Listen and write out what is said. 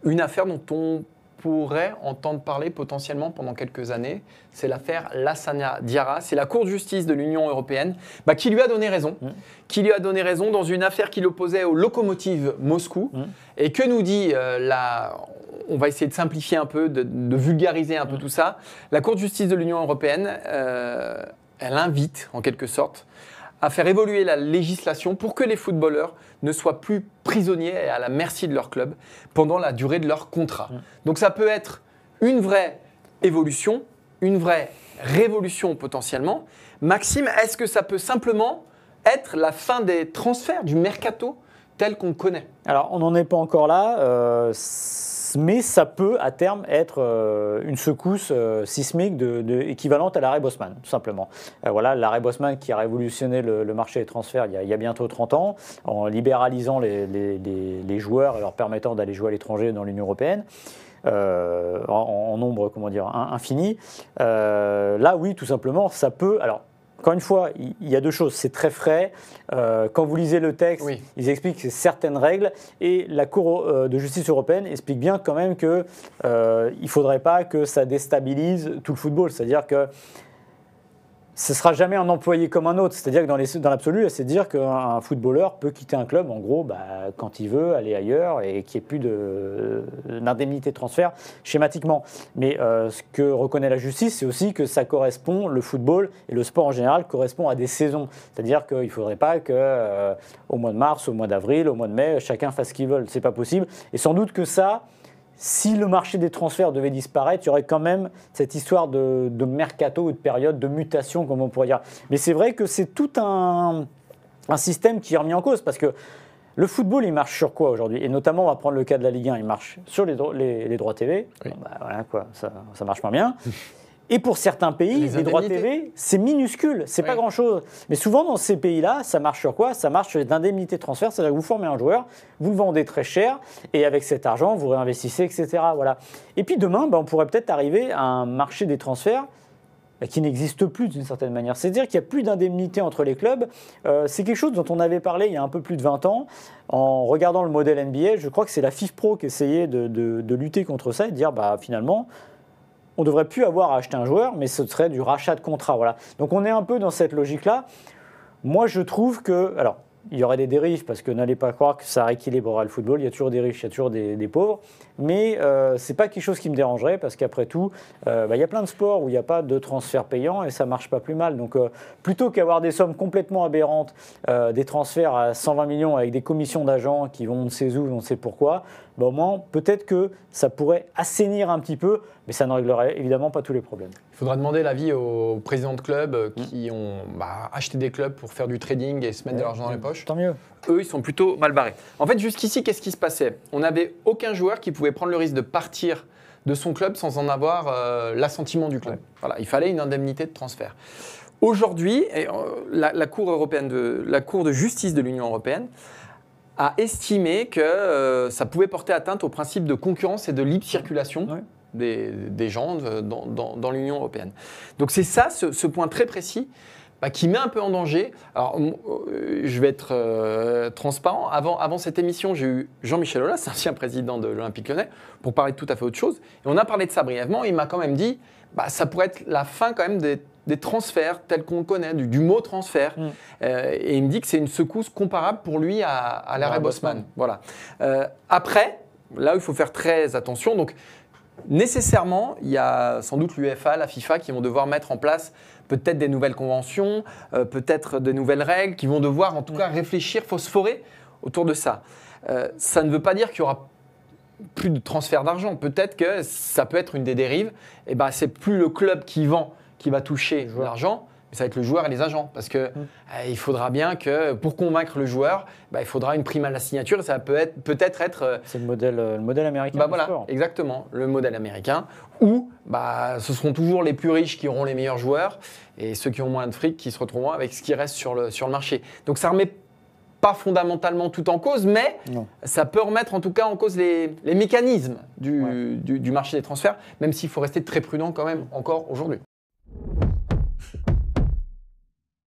une affaire dont on pourrait entendre parler potentiellement pendant quelques années. C'est l'affaire Lassana Diarra. C'est la Cour de justice de l'Union européenne qui lui a donné raison. Qui lui a donné raison dans une affaire qui l'opposait au Lokomotiv Moscou. Et que nous dit on va essayer de simplifier un peu, de vulgariser un peu tout ça. La Cour de justice de l'Union européenne, elle invite en quelque sorte à faire évoluer la législation pour que les footballeurs ne soient plus prisonniers et à la merci de leur club pendant la durée de leur contrat. Donc ça peut être une vraie évolution, une vraie révolution potentiellement. Maxime, est-ce que ça peut simplement être la fin des transferts, du mercato tel qu'on le connaît? Alors on n'en est pas encore là, mais ça peut à terme être une secousse sismique équivalente à l'arrêt Bosman, tout simplement. Voilà, l'arrêt Bosman qui a révolutionné le marché des transferts il y a bientôt 30 ans, en libéralisant les joueurs et leur permettant d'aller jouer à l'étranger dans l'Union européenne. En nombre, infini. Là, oui, tout simplement, ça peut... Alors, encore une fois, il y a deux choses. C'est très frais. Quand vous lisez le texte, ils expliquent certaines règles. Et la Cour de justice européenne explique bien quand même qu'il ne faudrait pas que ça déstabilise tout le football. C'est-à-dire que ce ne sera jamais un employé comme un autre. C'est-à-dire que dans l'absolu, c'est dire qu'un footballeur peut quitter un club, en gros, quand il veut, aller ailleurs et qu'il n'y ait plus d'indemnité de transfert schématiquement. Mais ce que reconnaît la justice, c'est aussi que ça correspond, le football et le sport en général correspond à des saisons. C'est-à-dire qu'il ne faudrait pas qu'au mois de mars, au mois d'avril, au mois de mai, chacun fasse ce qu'il veut. Ce n'est pas possible. Et sans doute que ça... Si le marché des transferts devait disparaître, il y aurait quand même cette histoire de mercato ou de période de mutation, comme on pourrait dire. Mais c'est vrai que c'est tout un système qui est remis en cause, parce que le football, il marche sur quoi aujourd'hui? Et notamment, on va prendre le cas de la Ligue 1, il marche sur les droits TV. Oui. Ça marche moins bien. Et pour certains pays, les droits TV, c'est minuscule, c'est pas grand-chose. Mais souvent, dans ces pays-là, ça marche sur quoi? Ça marche sur les indemnités de transfert, c'est-à-dire que vous formez un joueur, vous le vendez très cher, et avec cet argent, vous réinvestissez, etc. Voilà. Et puis demain, on pourrait peut-être arriver à un marché des transferts qui n'existe plus d'une certaine manière. C'est-à-dire qu'il n'y a plus d'indemnité entre les clubs. C'est quelque chose dont on avait parlé il y a un peu plus de 20 ans. En regardant le modèle NBA, je crois que c'est la FIFPro qui essayait de lutter contre ça et de dire, finalement... On ne devrait plus avoir à acheter un joueur, mais ce serait du rachat de contrat. Voilà. Donc on est un peu dans cette logique-là. Moi, je trouve que... Alors, il y aurait des dérives, parce que n'allez pas croire que ça rééquilibrera le football. Il y a toujours des riches, il y a toujours des pauvres. Mais ce n'est pas quelque chose qui me dérangerait, parce qu'après tout, il y a plein de sports où il n'y a pas de transfert payant et ça ne marche pas plus mal. Donc, plutôt qu'avoir des sommes complètement aberrantes, des transferts à 120 millions avec des commissions d'agents qui vont on ne sait où, on ne sait pourquoi, au moins, peut-être que ça pourrait assainir un petit peu, mais ça ne réglerait évidemment pas tous les problèmes. Il faudra demander l'avis aux présidents de clubs qui ont acheté des clubs pour faire du trading et se mettre de l'argent dans les poches. Tant mieux. Eux, ils sont plutôt mal barrés. En fait, jusqu'ici, qu'est-ce qui se passait? On n'avait aucun joueur qui pouvait prendre le risque de partir de son club sans en avoir l'assentiment du club. Voilà, il fallait une indemnité de transfert. Aujourd'hui, la Cour de justice de l'Union européenne a estimé que ça pouvait porter atteinte au principe de concurrence et de libre circulation des gens dans l'Union européenne. Donc c'est ça, ce point très précis, qui met un peu en danger. Alors, je vais être transparent. Avant cette émission, j'ai eu Jean-Michel Aulas, ancien président de l'Olympique Lyonnais, pour parler de tout à fait autre chose. Et on a parlé de ça brièvement. Il m'a quand même dit, ça pourrait être la fin quand même des transferts tels qu'on le connaît, du mot transfert. Et il me dit que c'est une secousse comparable pour lui à l'arrêt Bosman. Voilà. Après, là où il faut faire très attention, donc nécessairement, il y a sans doute l'UEFA, la FIFA qui vont devoir mettre en place peut-être des nouvelles conventions, peut-être de nouvelles règles, qui vont devoir en tout cas réfléchir, phosphorer autour de ça. Ça ne veut pas dire qu'il y aura plus de transfert d'argent. Peut-être que ça peut être une des dérives. Et c'est plus le club qui vend qui va toucher l'argent, mais ça va être le joueur et les agents. Parce que il faudra bien que, pour convaincre le joueur, il faudra une prime à la signature. Et ça peut peut-être être... C'est le modèle américain. Voilà, sport. Exactement, le modèle américain. Où ce seront toujours les plus riches qui auront les meilleurs joueurs et ceux qui ont moins de fric qui se retrouveront avec ce qui reste sur le marché. Donc ça remet pas fondamentalement tout en cause, mais ça peut remettre en tout cas en cause les mécanismes du marché des transferts, même s'il faut rester très prudent quand même encore aujourd'hui.